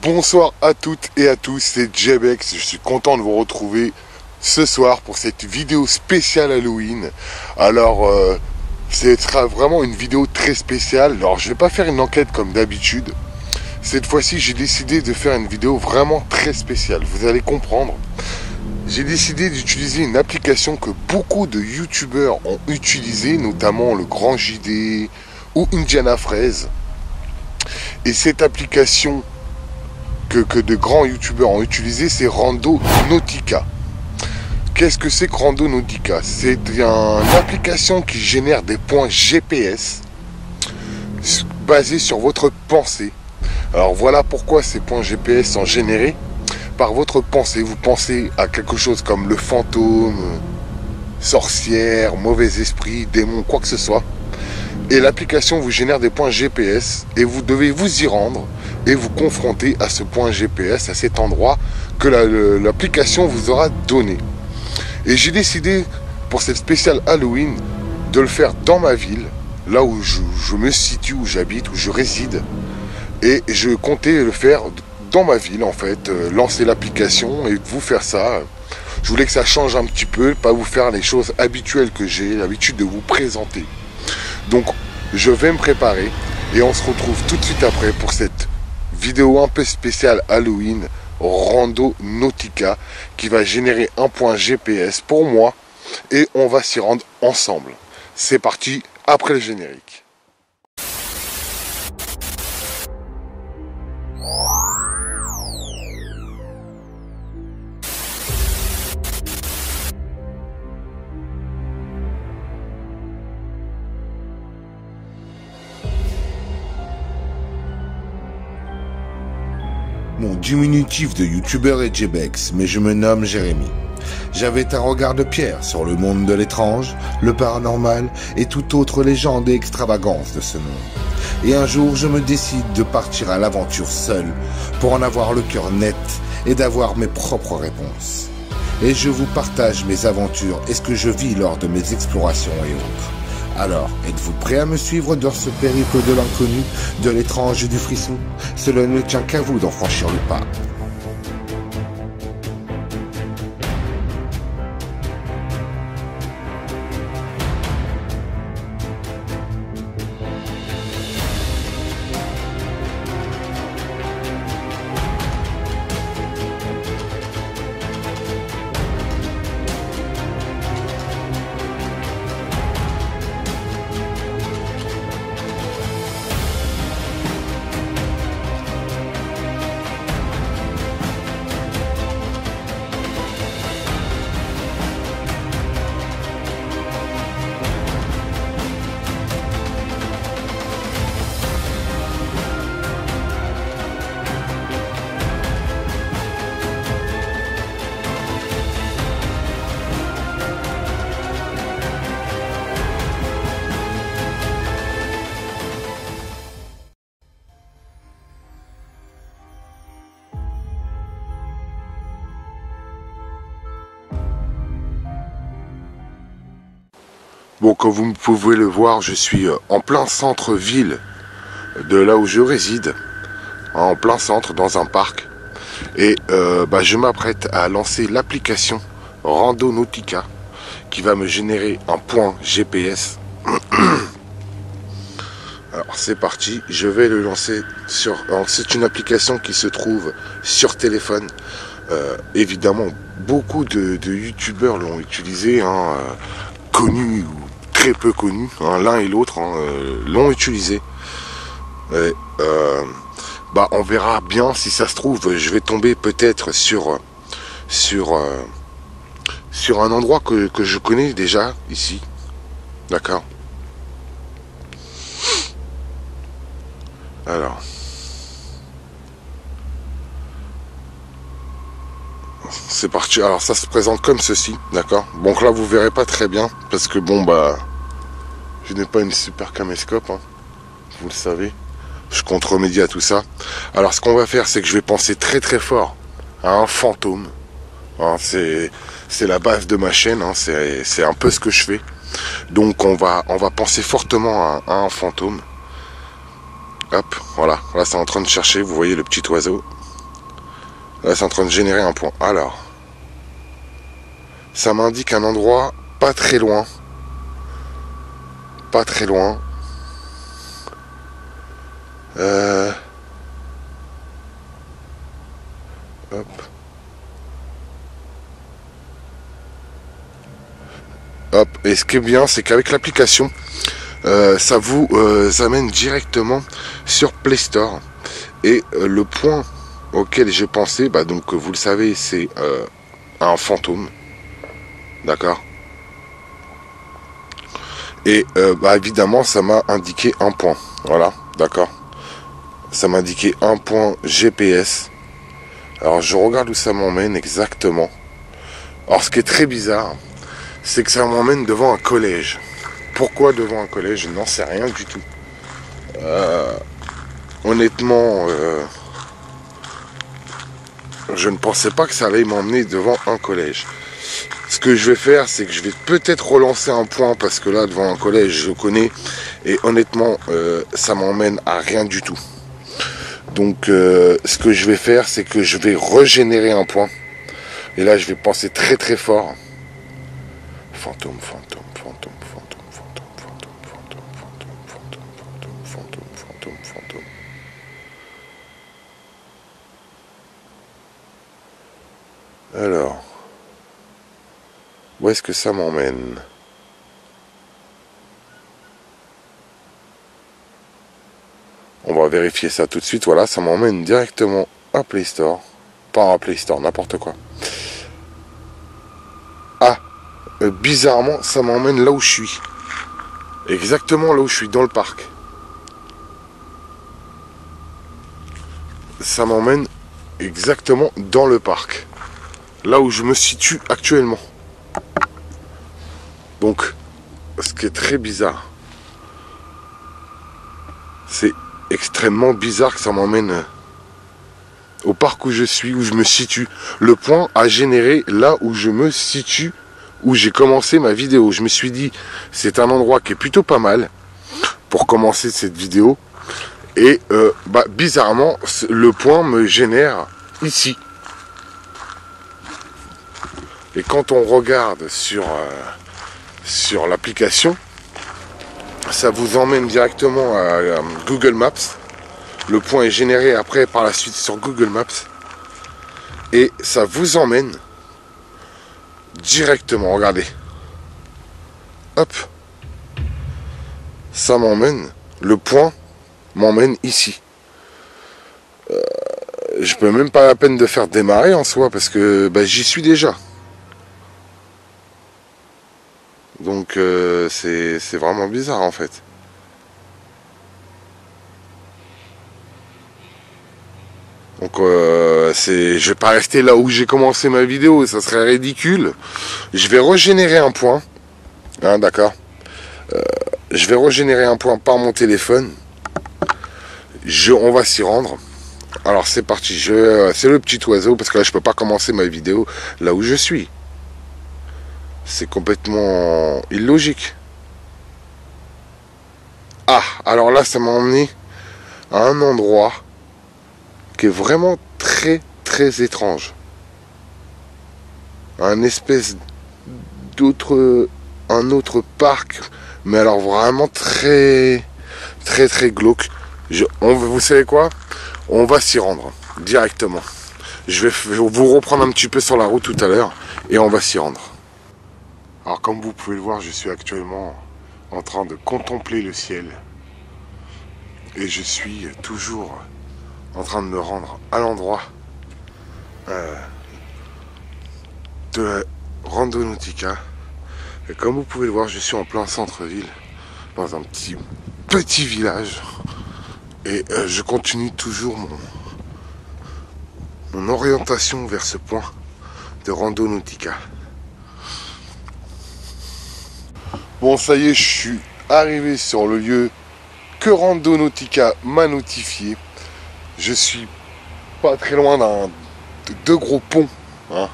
Bonsoir à toutes et à tous, c'est Jebex. Je suis content de vous retrouver ce soir pour cette vidéo spéciale Halloween. Alors, ce sera vraiment une vidéo très spéciale. Alors, je ne vais pas faire une enquête comme d'habitude. Cette fois-ci, j'ai décidé de faire une vidéo vraiment très spéciale. Vous allez comprendre. J'ai décidé d'utiliser une application que beaucoup de youtubeurs ont utilisée, notamment le Grand JD ou Indiana Fraise. Et cette application que de grands youtubeurs ont utilisé, c'est Randonautica. Qu'est-ce que c'est que Randonautica? C'est une application qui génère des points GPS basés sur votre pensée. Alors voilà pourquoi ces points GPS sont générés par votre pensée. Vous pensez à quelque chose comme le fantôme, sorcière, mauvais esprit, démon, quoi que ce soit. Et l'application vous génère des points GPS et vous devez vous y rendre et vous confronter à ce point GPS, à cet endroit que l'application vous aura donné. Et j'ai décidé pour cette spéciale Halloween de le faire dans ma ville, là où je me situe, où j'habite, où je réside. Et je comptais le faire dans ma ville en fait, lancer l'application et vous faire ça. Je voulais que ça change un petit peu, pas vous faire les choses habituelles que j'ai l'habitude de vous présenter. Donc je vais me préparer et on se retrouve tout de suite après pour cette vidéo un peu spéciale Halloween Randonautica qui va générer un point GPS pour moi et on va s'y rendre ensemble. C'est parti après le générique. Mon diminutif de youtubeur est Jebex, mais je me nomme Jérémy. J'avais un regard de pierre sur le monde de l'étrange, le paranormal et toute autre légende et extravagance de ce monde. Et un jour, je me décide de partir à l'aventure seul pour en avoir le cœur net et d'avoir mes propres réponses. Et je vous partage mes aventures et ce que je vis lors de mes explorations et autres. Alors, êtes-vous prêt à me suivre dans ce périple de l'inconnu, de l'étrange et du frisson? Cela ne tient qu'à vous d'en franchir le pas. Bon, comme vous pouvez le voir, je suis en plein centre-ville de là où je réside, en plein centre, dans un parc. Et je m'apprête à lancer l'application Randonautica qui va me générer un point GPS. Alors c'est parti, je vais le lancer sur... C'est une application qui se trouve sur téléphone. Évidemment, beaucoup de youtubeurs l'ont utilisé, hein, connus ou très peu connus, hein, l'un et l'autre l'ont utilisé. Et, on verra bien si ça se trouve, je vais tomber peut-être sur un endroit que je connais déjà ici. D'accord. Alors. C'est parti. Alors ça se présente comme ceci. D'accord. Donc là vous verrez pas très bien. Parce que je n'ai pas une super caméscope. Hein, vous le savez. Je compte remédier à tout ça. Alors ce qu'on va faire, c'est que je vais penser très très fort à un fantôme. Hein, c'est la base de ma chaîne. Hein, c'est un peu ce que je fais. Donc on va penser fortement à un fantôme. Hop, voilà. Là c'est en train de chercher. Vous voyez le petit oiseau. Là c'est en train de générer un point. Alors, ça m'indique un endroit pas très loin. Pas très loin. Hop. Hop. Et ce qui est bien, c'est qu'avec l'application, ça vous amène directement sur Play Store. Et le point auquel j'ai pensé, donc vous le savez, c'est un fantôme. D'accord. Et évidemment, ça m'a indiqué un point. Voilà, d'accord. Ça m'a indiqué un point GPS. Alors je regarde où ça m'emmène exactement. Alors ce qui est très bizarre, c'est que ça m'emmène devant un collège. Pourquoi devant un collège? Je n'en sais rien du tout. Honnêtement, je ne pensais pas que ça allait m'emmener devant un collège. Ce que je vais faire, c'est que je vais peut-être relancer un point, parce que là, devant un collège, je connais. Et honnêtement, ça m'emmène à rien du tout. Donc, ce que je vais faire, c'est que je vais régénérer un point. Et là, je vais penser très très fort. Fantôme, fantôme, fantôme, fantôme, fantôme, fantôme, fantôme, fantôme, fantôme, fantôme, fantôme, fantôme, fantôme. Alors, où est-ce que ça m'emmène? On va vérifier ça tout de suite. Voilà, ça m'emmène directement à Play Store. Pas à Play Store, n'importe quoi. Ah, bizarrement, ça m'emmène là où je suis. Exactement là où je suis, dans le parc. Ça m'emmène exactement dans le parc. Là où je me situe actuellement. Donc, ce qui est très bizarre, c'est extrêmement bizarre que ça m'emmène au parc où je suis, où je me situe. Le point a généré là où je me situe, où j'ai commencé ma vidéo. Je me suis dit, c'est un endroit qui est plutôt pas mal pour commencer cette vidéo. Et bizarrement, le point me génère ici. Et quand on regarde sur l'application, ça vous emmène directement à Google Maps. Le point est généré après par la suite sur Google Maps. Et ça vous emmène directement, regardez. Hop. Ça m'emmène, le point m'emmène ici. Je peux même pas la peine de faire démarrer en soi parce que j'y suis déjà. Donc c'est vraiment bizarre en fait. Donc je vais pas rester là où j'ai commencé ma vidéo, ça serait ridicule. Je vais régénérer un point. Hein, d'accord. Je vais régénérer un point par mon téléphone. On va s'y rendre. Alors c'est parti. C'est le petit oiseau parce que là je peux pas commencer ma vidéo là où je suis. C'est complètement illogique. Alors là, ça m'a emmené à un endroit qui est vraiment très très étrange. Un autre parc, mais alors vraiment très très très glauque. Vous savez quoi? On va s'y rendre directement. Je vais vous reprendre un petit peu sur la route tout à l'heure et on va s'y rendre. Alors comme vous pouvez le voir, je suis actuellement en train de contempler le ciel. Et je suis toujours en train de me rendre à l'endroit de la Randonautica. Et comme vous pouvez le voir, je suis en plein centre-ville, dans un petit village. Et je continue toujours mon orientation vers ce point de Randonautica. Bon, ça y est, je suis arrivé sur le lieu que Randonautica m'a notifié. Je suis pas très loin de deux gros ponts, hein.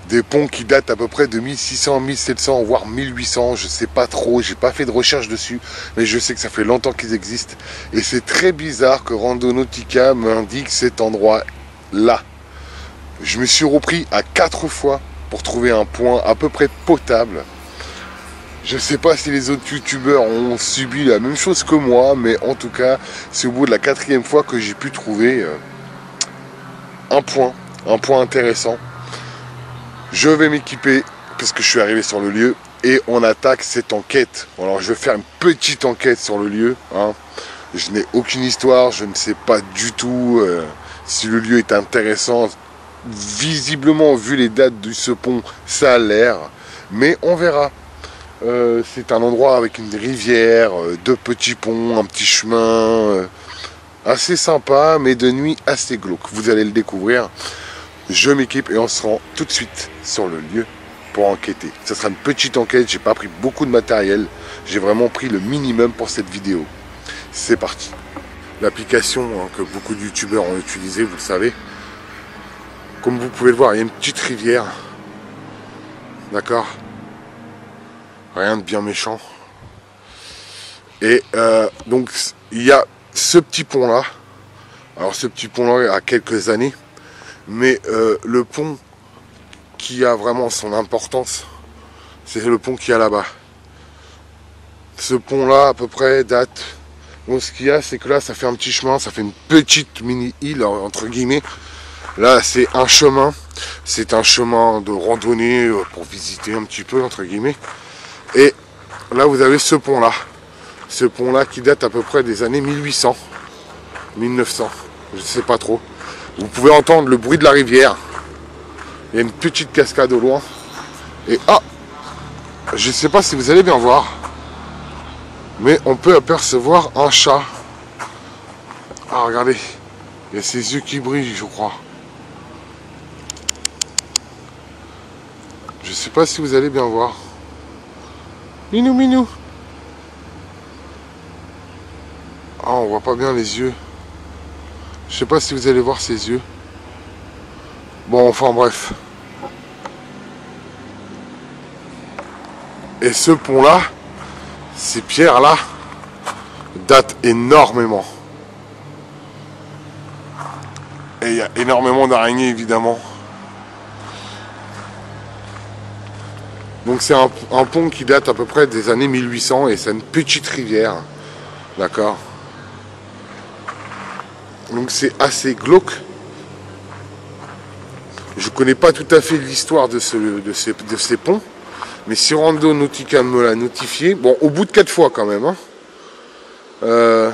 Des ponts qui datent à peu près de 1600, 1700, voire 1800, je sais pas trop, j'ai pas fait de recherche dessus, mais je sais que ça fait longtemps qu'ils existent. Et c'est très bizarre que Randonautica m'indique cet endroit-là. Je me suis repris à 4 fois pour trouver un point à peu près potable. Je ne sais pas si les autres youtubeurs ont subi la même chose que moi, mais en tout cas, c'est au bout de la 4e fois que j'ai pu trouver un point intéressant. Je vais m'équiper parce que je suis arrivé sur le lieu et on attaque cette enquête. Alors je vais faire une petite enquête sur le lieu, hein. Je n'ai aucune histoire, je ne sais pas du tout si le lieu est intéressant. Visiblement, vu les dates de ce pont, ça a l'air, mais on verra. C'est un endroit avec une rivière, deux petits ponts, un petit chemin assez sympa, mais de nuit assez glauque. Vous allez le découvrir. Je m'équipe et on se rend tout de suite sur le lieu pour enquêter. Ça sera une petite enquête, j'ai pas pris beaucoup de matériel, j'ai vraiment pris le minimum pour cette vidéo. C'est parti. L'application que beaucoup de youtubeurs ont utilisée, vous le savez. Comme vous pouvez le voir, il y a une petite rivière. D'accord ? Rien de bien méchant. Et donc il y a ce petit pont là. Alors ce petit pont là a quelques années. Mais le pont qui a vraiment son importance, c'est le pont qu'il y a là-bas. Ce pont là à peu près date. Donc ce qu'il y a, c'est que là ça fait un petit chemin, ça fait une petite mini-île entre guillemets. Là c'est un chemin. C'est un chemin de randonnée pour visiter un petit peu entre guillemets. Et là vous avez ce pont là. Ce pont là qui date à peu près des années 1800, 1900, je ne sais pas trop. Vous pouvez entendre le bruit de la rivière. Il y a une petite cascade au loin. Et ah, je ne sais pas si vous allez bien voir, mais on peut apercevoir un chat. Ah regardez, il y a ses yeux qui brillent je crois. Je ne sais pas si vous allez bien voir. Minou, minou. Ah, on voit pas bien les yeux. Je sais pas si vous allez voir ses yeux. Bon, enfin bref. Et ce pont-là, ces pierres-là, datent énormément. Et il y a énormément d'araignées, évidemment. Donc c'est un pont qui date à peu près des années 1800 et c'est une petite rivière. D'accord ? Donc c'est assez glauque. Je connais pas tout à fait l'histoire de ces ponts. Mais si Randonautica me l'a notifié, bon au bout de 4 fois quand même. Hein,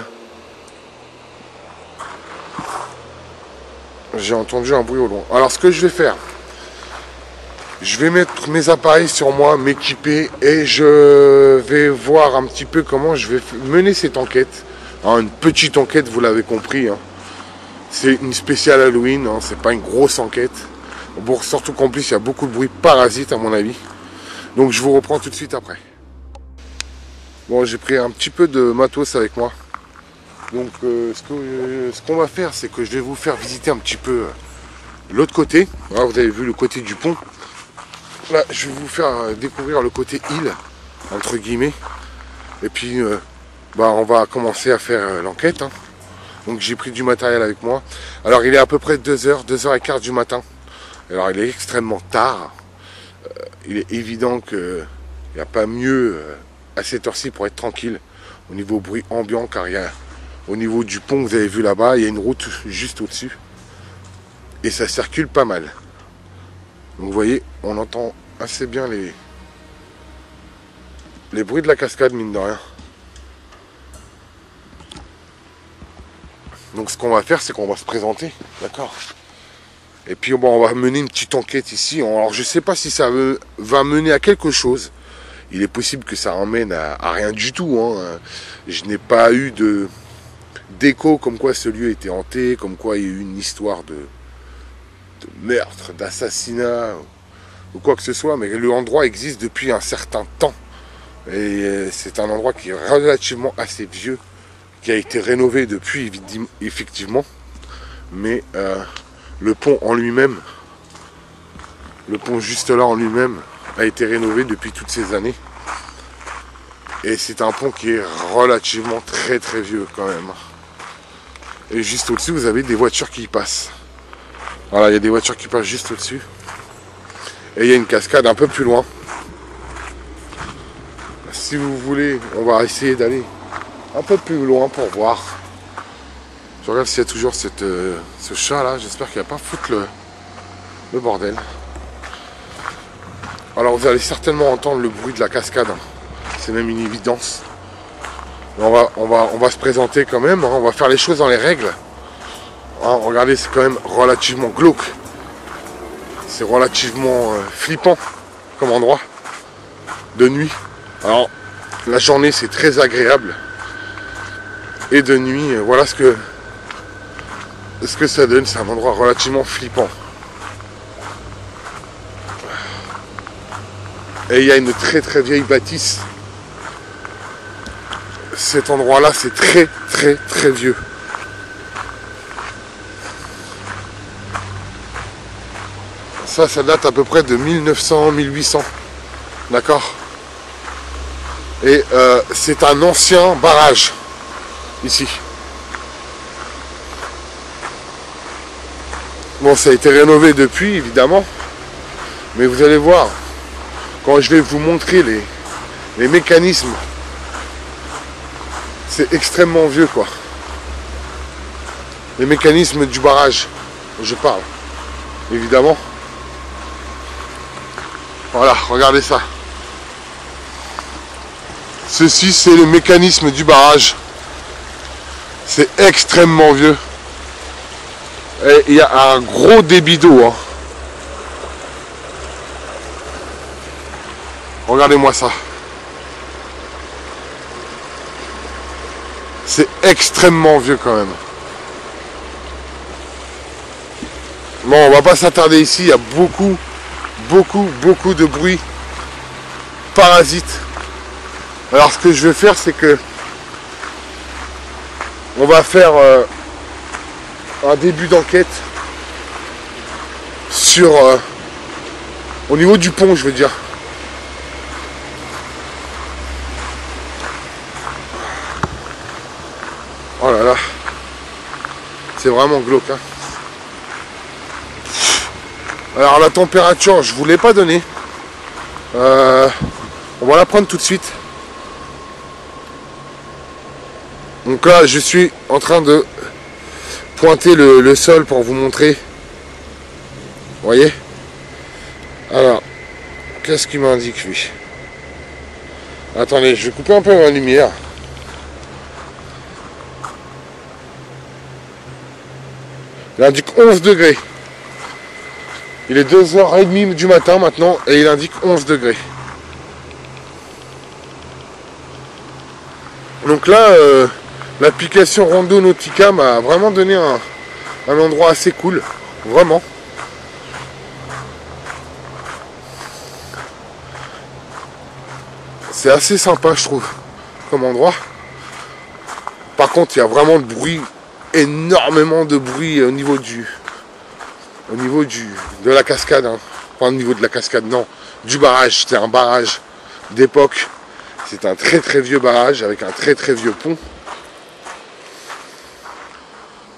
j'ai entendu un bruit au loin. Alors ce que je vais faire, je vais mettre mes appareils sur moi, m'équiper et je vais voir un petit peu comment je vais mener cette enquête. Hein, une petite enquête, vous l'avez compris. Hein. C'est une spéciale Halloween, hein, c'est pas une grosse enquête. Bon, surtout qu'en plus il y a beaucoup de bruit parasite à mon avis. Donc je vous reprends tout de suite après. Bon, j'ai pris un petit peu de matos avec moi. Donc ce qu'on va faire, c'est que je vais vous faire visiter un petit peu l'autre côté. Là, vous avez vu le côté du pont. Là, je vais vous faire découvrir le côté île, entre guillemets. Et puis bah, on va commencer à faire l'enquête. Hein. Donc j'ai pris du matériel avec moi. Alors il est à peu près 2h, 2h15 du matin. Alors il est extrêmement tard. Il est évident qu'il n'y a pas mieux à cette heure-ci pour être tranquille au niveau bruit ambiant, car il y a au niveau du pont, vous avez vu là-bas, il y a une route juste au-dessus. Et ça circule pas mal. Donc vous voyez, on entend assez bien les bruits de la cascade, mine de rien. Donc ce qu'on va faire, c'est qu'on va se présenter, d'accord? Et puis bon, on va mener une petite enquête ici. Alors je ne sais pas si ça va mener à quelque chose. Il est possible que ça emmène à rien du tout. Hein. Je n'ai pas eu d'écho comme quoi ce lieu était hanté, comme quoi il y a eu une histoire de meurtre, d'assassinat ou quoi que ce soit. Mais l'endroit existe depuis un certain temps. Et c'est un endroit qui est relativement assez vieux, qui a été rénové depuis, effectivement. Mais le pont en lui-même, le pont juste là en lui-même, a été rénové depuis toutes ces années. Et c'est un pont qui est relativement très très vieux quand même. Et juste au-dessus, vous avez des voitures qui y passent. Voilà, il y a des voitures qui passent juste au-dessus. Et il y a une cascade un peu plus loin. Si vous voulez, on va essayer d'aller un peu plus loin pour voir. Je regarde s'il y a toujours ce chat là. J'espère qu'il ne va pas foutre le bordel. Alors vous allez certainement entendre le bruit de la cascade. C'est même une évidence. On va se présenter quand même. On va faire les choses dans les règles. Regardez, c'est quand même relativement glauque. C'est relativement flippant comme endroit. De nuit. Alors la journée c'est très agréable. Et de nuit, voilà ce que ça donne. C'est un endroit relativement flippant. Et il y a une très très vieille bâtisse. Cet endroit là c'est très très très vieux. Ça date à peu près de 1900-1800. D'accord. Et c'est un ancien barrage ici. Bon, ça a été rénové depuis évidemment. Mais vous allez voir, quand je vais vous montrer les mécanismes, c'est extrêmement vieux quoi. Les mécanismes du barrage, je parle, évidemment. Voilà, regardez ça. Ceci, c'est le mécanisme du barrage. C'est extrêmement vieux. Et il y a un gros débit d'eau. Hein. Regardez-moi ça. C'est extrêmement vieux quand même. Bon, on va pas s'attarder ici. Il y a beaucoup de bruit parasite. Alors ce que je vais faire, c'est que on va faire un début d'enquête sur au niveau du pont, je veux dire. Oh là là, c'est vraiment glauque. Hein. Alors la température, je vous l'ai pas donnée. On va la prendre tout de suite. Donc là, je suis en train de pointer le sol pour vous montrer. Vous voyez? Alors, qu'est-ce qu'il m'indique lui? Attendez, je vais couper un peu ma lumière. Il indique 11 degrés. Il est 2h30 du matin maintenant et il indique 11 degrés. Donc là, l'application Randonautica m'a vraiment donné un endroit assez cool. Vraiment. C'est assez sympa, je trouve, comme endroit. Par contre, il y a vraiment de bruit, énormément de bruit au niveau de la cascade. Hein. Pas au niveau de la cascade, non. Du barrage. C'est un barrage d'époque C'est un très très vieux barrage avec un très très vieux pont.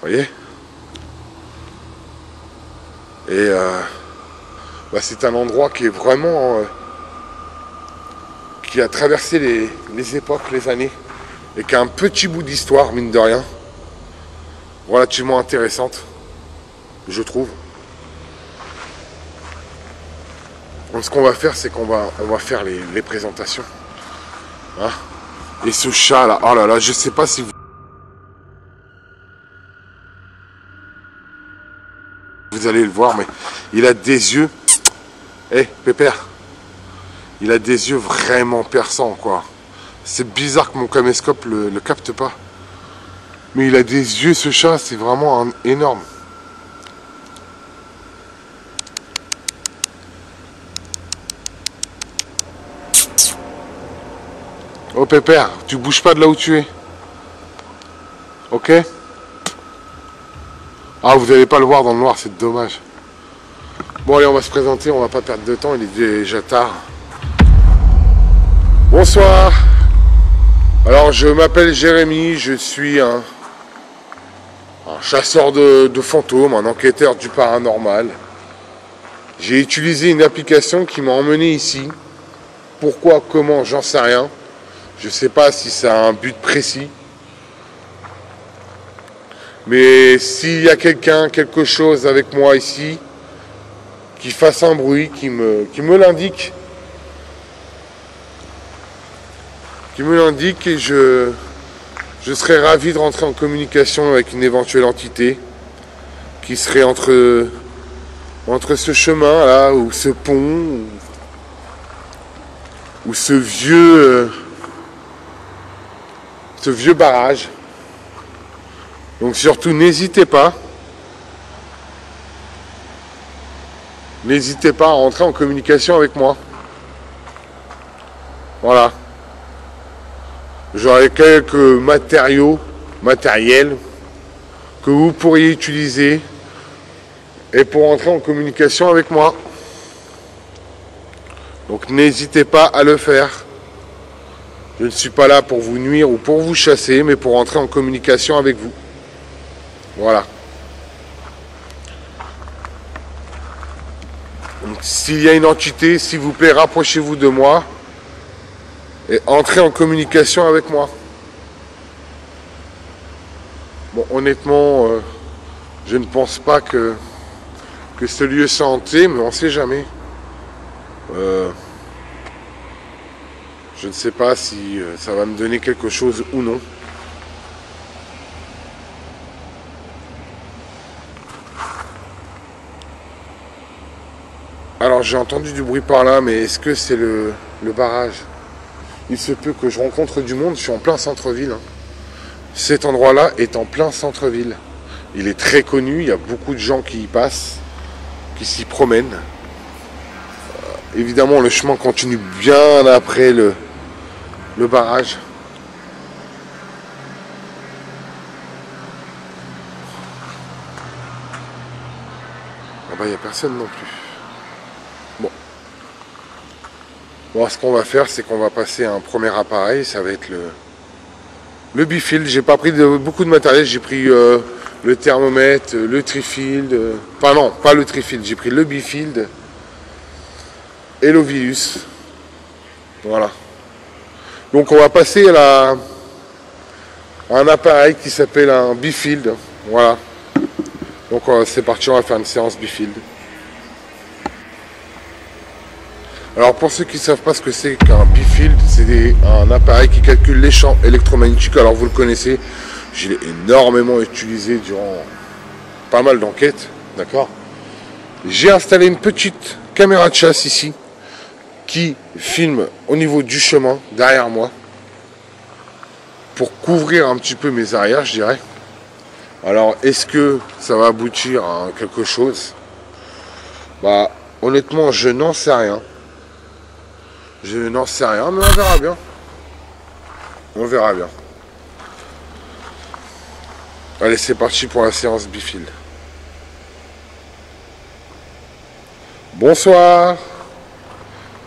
Vous voyez? Et c'est un endroit qui est vraiment... qui a traversé les époques, les années. Et qui a un petit bout d'histoire, mine de rien. Relativement intéressante, je trouve. Donc ce qu'on va faire, c'est qu'on va faire les présentations. Hein? Et ce chat là, oh là là, je sais pas si vous allez le voir, mais il a des yeux. Eh, Pépère, il a des yeux vraiment perçants, quoi. C'est bizarre que mon caméscope le capte pas. Mais il a des yeux, ce chat, c'est vraiment énorme. Oh Pépère, tu bouges pas de là où tu es. Ok? Ah, vous n'allez pas le voir dans le noir, c'est dommage. Bon allez, on va se présenter, on va pas perdre de temps, il est déjà tard. Bonsoir. Alors je m'appelle Jérémy, je suis un chasseur de fantômes, un enquêteur du paranormal. J'ai utilisé une application qui m'a emmené ici. Pourquoi, comment, j'en sais rien. Je sais pas si ça a un but précis. Mais s'il y a quelqu'un, quelque chose avec moi ici, qui fasse un bruit, qui me l'indique. Et je serais ravi de rentrer en communication avec une éventuelle entité qui serait entre ce chemin là, ou ce pont, ou ce vieux barrage. Donc surtout n'hésitez pas à rentrer en communication avec moi. Voilà. J'aurai quelques matériels que vous pourriez utiliser et pour entrer en communication avec moi. Donc n'hésitez pas à le faire. Je ne suis pas là pour vous nuire ou pour vous chasser, mais pour entrer en communication avec vous. Voilà. Donc s'il y a une entité, s'il vous plaît, rapprochez-vous de moi et entrez en communication avec moi. Bon, honnêtement, je ne pense pas que ce lieu soit hanté, mais on ne sait jamais. Je ne sais pas si ça va me donner quelque chose ou non. Alors j'ai entendu du bruit par là, mais est-ce que c'est le barrage? Il se peut que je rencontre du monde, je suis en plein centre-ville. Hein. Cet endroit-là est en plein centre-ville. Il est très connu, il y a beaucoup de gens qui y passent, qui s'y promènent. Évidemment, le chemin continue bien après le barrage. Ah bah, il n'y a personne non plus. Bon, ce qu'on va faire, c'est qu'on va passer à un premier appareil, ça va être le bifield. J'ai pas pris beaucoup de matériel, j'ai pris le thermomètre, le trifield, enfin non, pas le trifield, j'ai pris le bifield et l'Ovilus. Voilà. Donc on va passer à un appareil qui s'appelle un bifield. Voilà. Donc c'est parti, on va faire une séance bifield. Alors pour ceux qui ne savent pas ce que c'est qu'un bifield, c'est un appareil qui calcule les champs électromagnétiques. Alors vous le connaissez, je l'ai énormément utilisé durant pas mal d'enquêtes, d'accord. J'ai installé une petite caméra de chasse ici, qui filme au niveau du chemin, derrière moi, pour couvrir un petit peu mes arrières, je dirais. Alors est-ce que ça va aboutir à quelque chose? Bah honnêtement, je n'en sais rien. Je n'en sais rien, mais on verra bien. On verra bien. Allez, c'est parti pour la séance bifield. Bonsoir.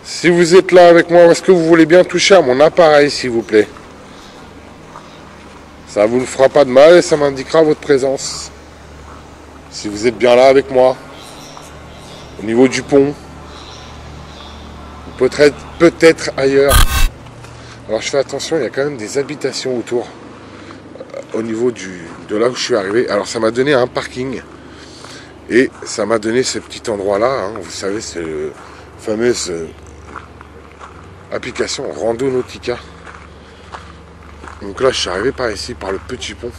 Si vous êtes là avec moi, est-ce que vous voulez bien toucher à mon appareil, s'il vous plaît? Ça vous ne fera pas de mal et ça m'indiquera votre présence. Si vous êtes bien là avec moi, au niveau du pont, peut-être ailleurs. Alors je fais attention, il y a quand même des habitations autour, au niveau de là où je suis arrivé. Alors ça m'a donné un parking, et ça m'a donné ce petit endroit-là, hein. Vous savez, c'est la fameuse application Randonautica. Donc là, je suis arrivé par ici, par le petit pont,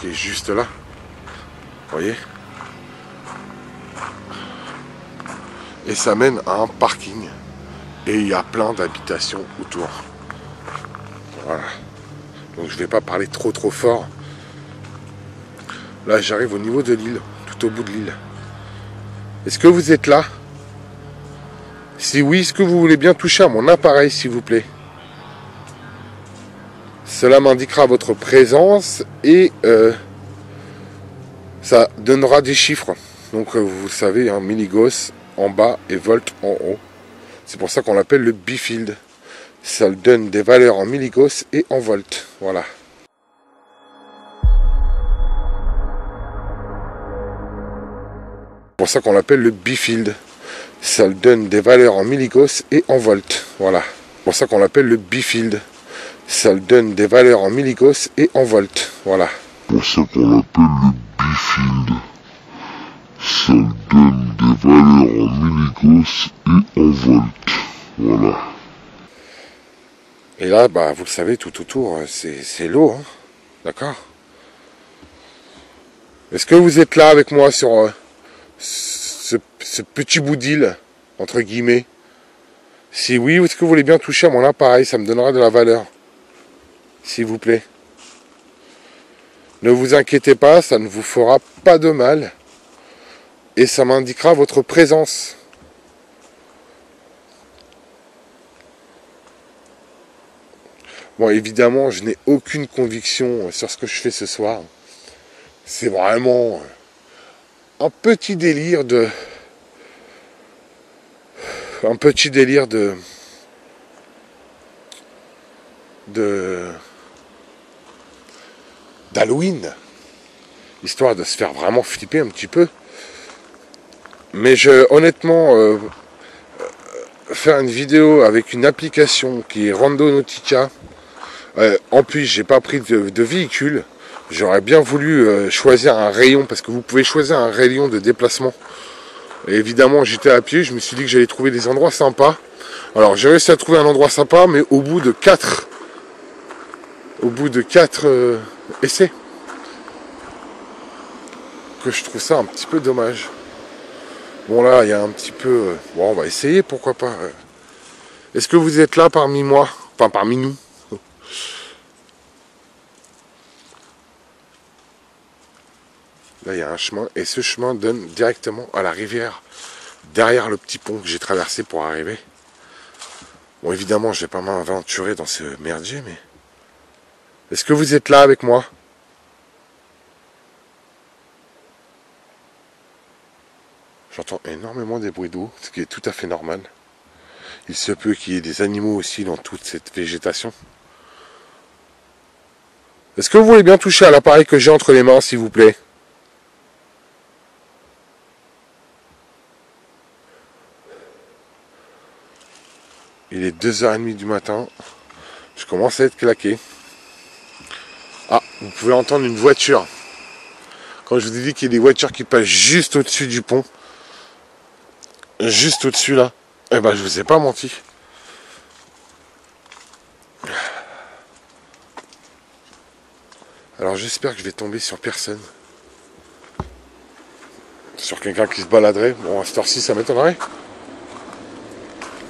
qui est juste là. Vous voyez? Et ça mène à un parking. Et il y a plein d'habitations autour. Voilà. Donc je ne vais pas parler trop fort. Là, j'arrive au niveau de l'île, tout au bout de l'île. Est-ce que vous êtes là? Si oui, est-ce que vous voulez bien toucher à mon appareil, s'il vous plaît? Cela m'indiquera votre présence et ça donnera des chiffres. Donc vous le savez, hein, milligauss en bas et volt en haut. C'est pour ça qu'on l'appelle le bifield. Ça donne des valeurs en milligauss et en volt. Voilà. C'est pour ça qu'on l'appelle le bifield. Ça donne des valeurs en milligauss et en volt. Voilà. C'est pour ça qu'on l'appelle le bifield. Ça donne des valeurs en milligauss et en volt. Voilà. C'est pour ça qu'on l'appelle le bifield. Ça donne des valeurs en milligauss et en volt. Voilà. Et là, bah, vous le savez, tout autour, c'est l'eau. Hein. D'accord? Est-ce que vous êtes là avec moi sur ce petit bout d'île, entre guillemets? Si oui, est-ce que vous voulez bien toucher à mon appareil? Ça me donnera de la valeur. S'il vous plaît. Ne vous inquiétez pas, ça ne vous fera pas de mal. Et ça m'indiquera votre présence. Bon, évidemment, je n'ai aucune conviction sur ce que je fais ce soir. C'est vraiment un petit délire d'Halloween, histoire de se faire vraiment flipper un petit peu. Mais honnêtement, faire une vidéo avec une application qui est Randonautica, en plus j'ai pas pris de véhicule, j'aurais bien voulu choisir un rayon, parce que vous pouvez choisir un rayon de déplacement. Et évidemment j'étais à pied, je me suis dit que j'allais trouver des endroits sympas. Alors j'ai réussi à trouver un endroit sympa, mais au bout de 4 essais, que je trouve ça un petit peu dommage. Bon là, il y a un petit peu... Bon, on va essayer, pourquoi pas. Est-ce que vous êtes là parmi moi? Enfin, parmi nous. Là, il y a un chemin, et ce chemin donne directement à la rivière, derrière le petit pont que j'ai traversé pour arriver. Bon, évidemment, je vais pas m'aventurer dans ce merdier, mais... Est-ce que vous êtes là avec moi? J'entends énormément des bruits d'eau, ce qui est tout à fait normal. Il se peut qu'il y ait des animaux aussi dans toute cette végétation. Est-ce que vous voulez bien toucher à l'appareil que j'ai entre les mains, s'il vous plaît? Il est 2h30 du matin. Je commence à être claqué. Ah, vous pouvez entendre une voiture. Quand je vous ai dit qu'il y a des voitures qui passent juste au-dessus du pont, juste au-dessus là, eh ben je vous ai pas menti. Alors j'espère que je vais tomber sur personne. Sur quelqu'un qui se baladerait. Bon, à cette heure-ci, ça m'étonnerait.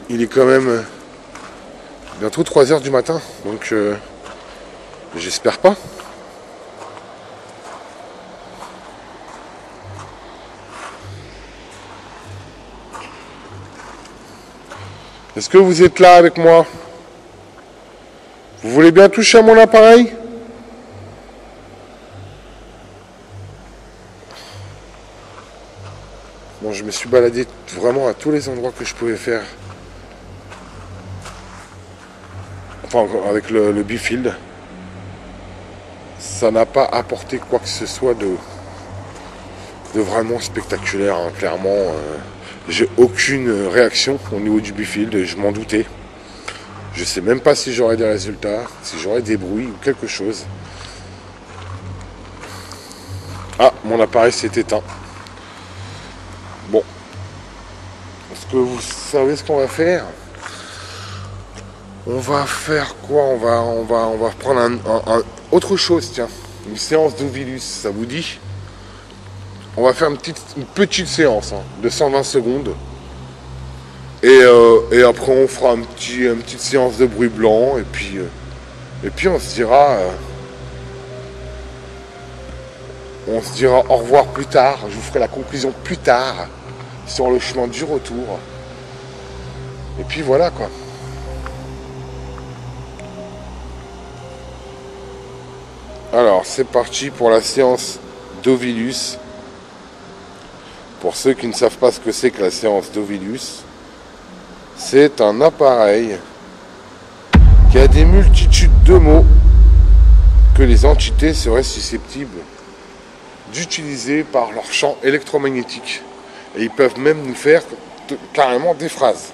Il est quand même bientôt 3h du matin, donc j'espère pas. Est-ce que vous êtes là avec moi? Vous voulez bien toucher à mon appareil? Bon, je me suis baladé vraiment à tous les endroits que je pouvais faire enfin avec le Bifield, ça n'a pas apporté quoi que ce soit de vraiment spectaculaire, hein. Clairement, j'ai aucune réaction au niveau du Bifield, je m'en doutais. Je sais même pas si j'aurai des résultats, si j'aurai des bruits ou quelque chose. Ah, mon appareil s'est éteint. Bon. Est-ce que vous savez ce qu'on va faire? On va faire quoi? On va prendre autre chose, tiens. Une séance d'Ovilus, ça vous dit? On va faire une petite séance, hein, de 120 secondes. Et après on fera une petite séance de bruit blanc. Et puis on se dira... au revoir plus tard. Je vous ferai la conclusion plus tard. Sur le chemin du retour. Et puis voilà quoi. Alors c'est parti pour la séance d'Ovilus. Pour ceux qui ne savent pas ce que c'est que la séance d'Ovilus, c'est un appareil qui a des multitudes de mots que les entités seraient susceptibles d'utiliser par leur champ électromagnétique. Et ils peuvent même nous faire carrément des phrases.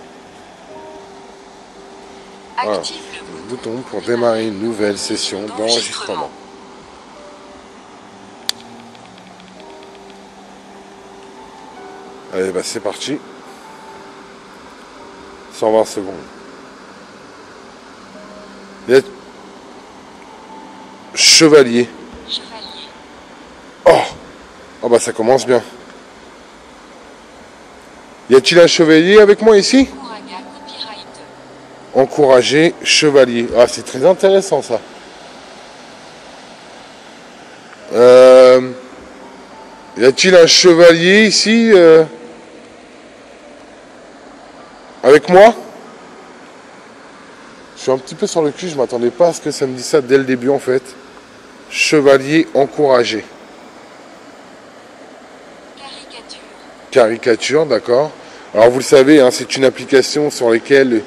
Voilà. Le bouton pour démarrer une nouvelle session d'enregistrement. Allez, bah c'est parti. 120 secondes. Chevalier. Oh bah ça commence bien. Y a-t-il un chevalier avec moi ici? Encourager chevalier. Ah, c'est très intéressant ça. Y a-t-il un chevalier ici avec moi? Je suis un petit peu sur le cul, je m'attendais pas à ce que ça me dise ça dès le début en fait. Chevalier encouragé. Caricature, d'accord. Alors vous le savez, hein, c'est une application sur laquelle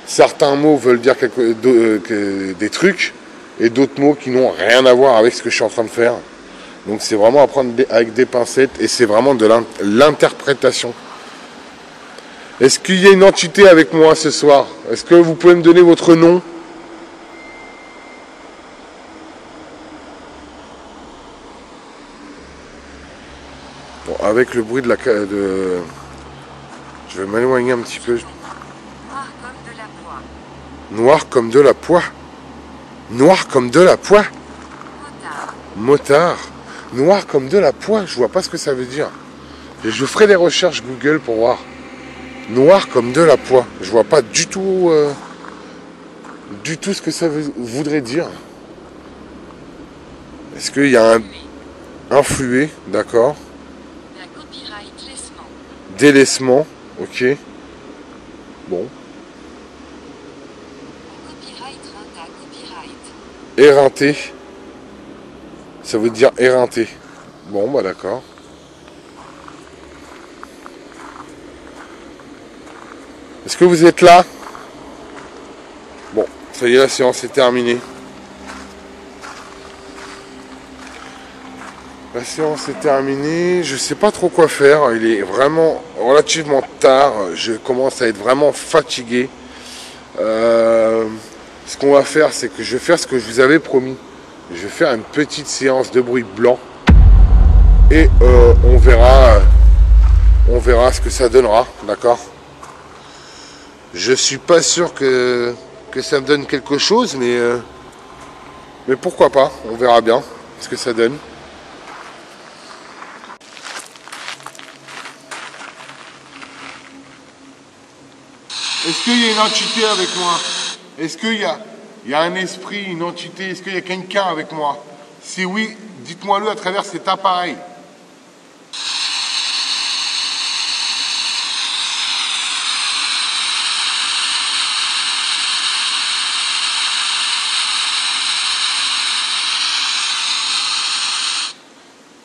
certains mots veulent dire des trucs et d'autres mots qui n'ont rien à voir avec ce que je suis en train de faire. Donc c'est vraiment à prendre avec des pincettes et c'est vraiment de l'interprétation. Est-ce qu'il y a une entité avec moi ce soir? Est-ce que vous pouvez me donner votre nom? Bon, avec le bruit de je vais m'éloigner un petit peu. Noir comme de la poix. Noir comme de la poix. Motard. Noir comme de la poix. Je vois pas ce que ça veut dire. Et je ferai des recherches Google pour voir. Noir comme de la poix. Je vois pas du tout ce que ça voudrait dire. Est-ce qu'il y a un influé, d'accord. Délaissement, ok. Bon. Éreinté. Ça veut dire éreinté. Bon, bah d'accord. Est-ce que vous êtes là? Bon, ça y est, la séance est terminée. La séance est terminée, je sais pas trop quoi faire, il est vraiment relativement tard, je commence à être vraiment fatigué. Ce qu'on va faire, c'est que je vais faire ce que je vous avais promis. Je vais faire une petite séance de bruit blanc et on verra ce que ça donnera, d'accord? Je suis pas sûr que ça me donne quelque chose, mais pourquoi pas, on verra bien ce que ça donne. Est-ce qu'il y a une entité avec moi? Est-ce qu'il y a un esprit, une entité? Est-ce qu'il y a quelqu'un avec moi? Si oui, dites-moi-le à travers cet appareil.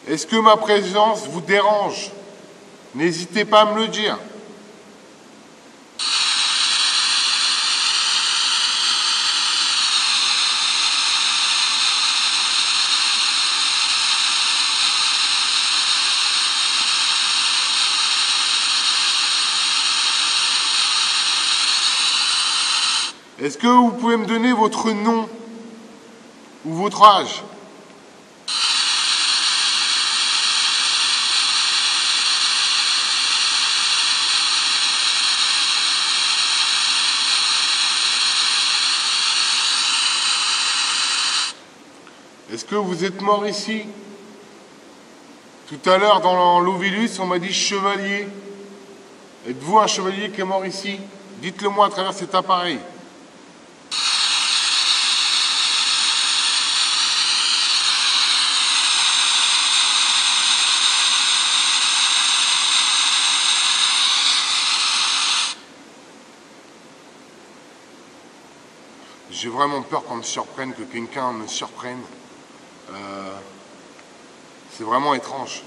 Est-ce que ma présence vous dérange? N'hésitez pas à me le dire. Est-ce que vous pouvez me donner votre nom ou votre âge? Est-ce que vous êtes mort ici? Tout à l'heure, dans l'Ovilus, on m'a dit chevalier. Êtes-vous un chevalier qui est mort ici? Dites-le moi à travers cet appareil. J'ai vraiment peur qu'on me surprenne, que quelqu'un me surprenne. C'est vraiment étrange.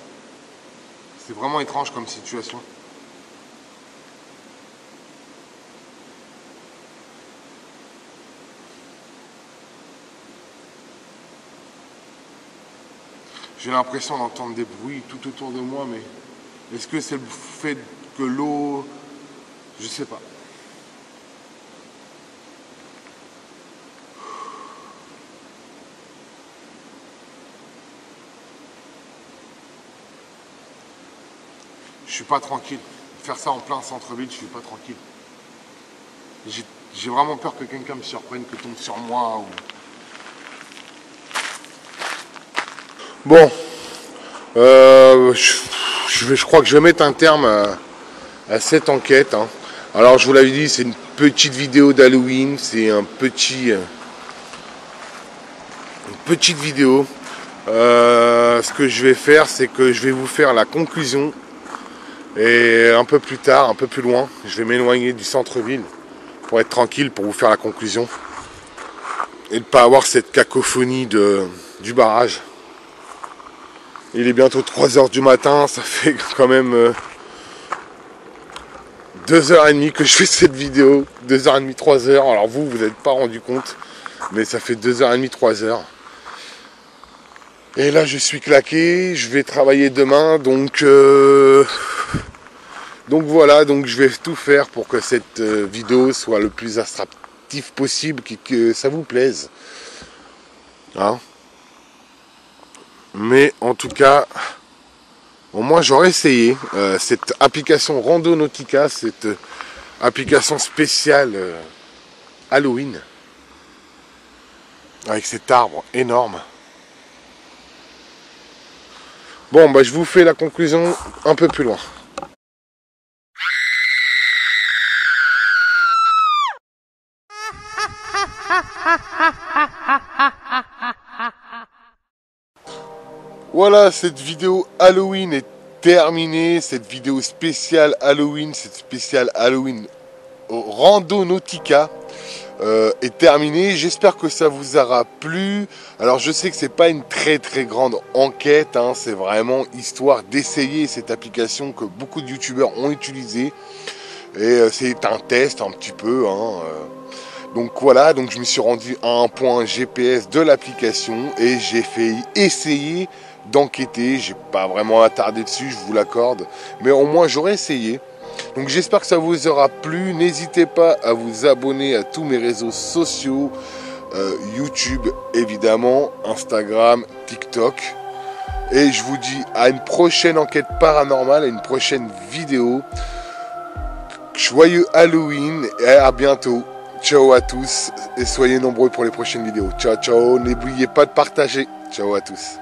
C'est vraiment étrange comme situation. J'ai l'impression d'entendre des bruits tout autour de moi, mais est-ce que c'est le fait que l'eau... Je sais pas. Je suis pas tranquille. Faire ça en plein centre-ville, je suis pas tranquille. J'ai vraiment peur que quelqu'un me surprenne, que tombe sur moi. Ou... Bon, je crois que je vais mettre un terme à cette enquête. Hein. Alors, je vous l'avais dit, c'est une petite vidéo d'Halloween. C'est une petite vidéo. Ce que je vais faire, c'est que je vais vous faire la conclusion. Et un peu plus tard, un peu plus loin, je vais m'éloigner du centre-ville pour être tranquille, pour vous faire la conclusion. Et ne pas avoir cette cacophonie du barrage. Il est bientôt 3 h du matin, ça fait quand même 2h30 que je fais cette vidéo. 2h30, 3h. Alors vous n'êtes pas rendu compte, mais ça fait 2h30, 3h. Et là je suis claqué, je vais travailler demain, donc voilà, donc je vais tout faire pour que cette vidéo soit le plus attractive possible, que ça vous plaise. Hein? Mais en tout cas, au moins j'aurais essayé cette application Randonautica, cette application spéciale Halloween, avec cet arbre énorme. Bon, bah, je vous fais la conclusion un peu plus loin. Voilà, cette vidéo Halloween est terminée. Cette vidéo spéciale Halloween, cette spéciale Halloween Randonautica est terminée. J'espère que ça vous aura plu. Alors je sais que c'est pas une très grande enquête, hein, c'est vraiment histoire d'essayer cette application que beaucoup de youtubeurs ont utilisée. Et c'est un test un petit peu. Hein, donc voilà, donc je me suis rendu à un point GPS de l'application et j'ai fait essayer d'enquêter. J'ai pas vraiment attardé dessus, je vous l'accorde, mais au moins j'aurais essayé. Donc j'espère que ça vous aura plu. N'hésitez pas à vous abonner à tous mes réseaux sociaux, YouTube évidemment, Instagram, TikTok. Et je vous dis à une prochaine enquête paranormale, à une prochaine vidéo. Joyeux Halloween et à bientôt. Ciao à tous et soyez nombreux pour les prochaines vidéos. Ciao, ciao. N'oubliez pas de partager. Ciao à tous.